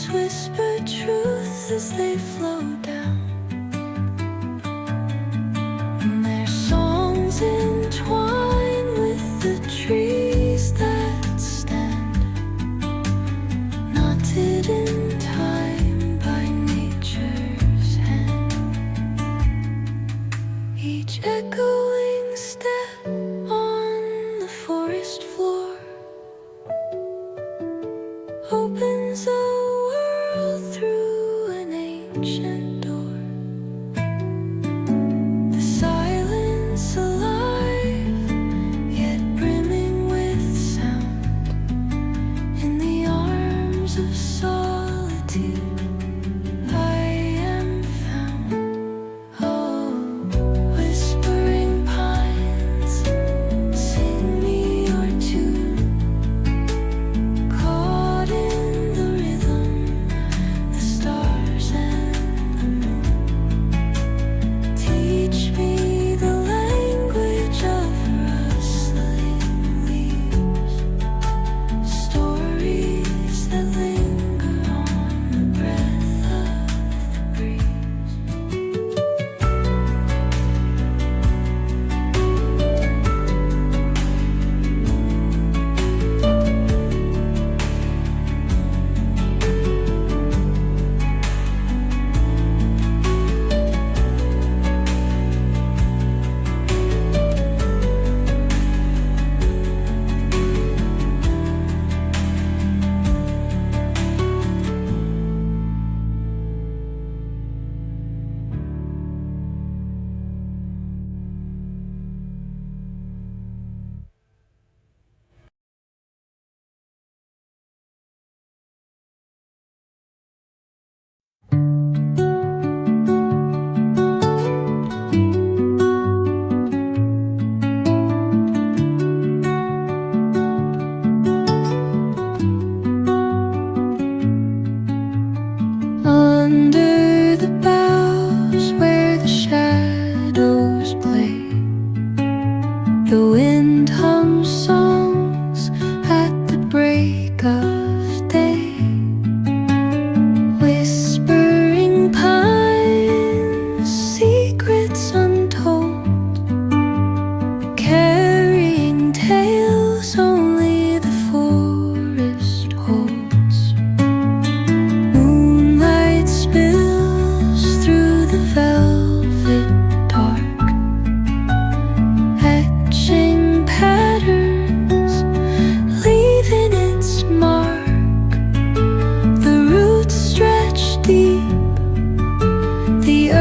whisper truths as they flow down, and their songs entwine with the trees that stand, knotted in time by nature's hand. Each echoing step on the forest floor opens a world through an ancient door. The silence alive, yet brimming with sound, in the arms of solitude I am found. Oh, whispering pines, sing me your tune, caught in the rhythm, the stars and the moon. Teach me the language of rustling leaves, stories that linger on the breath of the breeze. Under the boughs where the shadows play, the wind hums songs at the break of day. Whispering pines, secrets untold, carrying tales only the forest holds. Moonlight spills through the velvet dark, etching patterns, leaving its mark. The roots stretch deep, the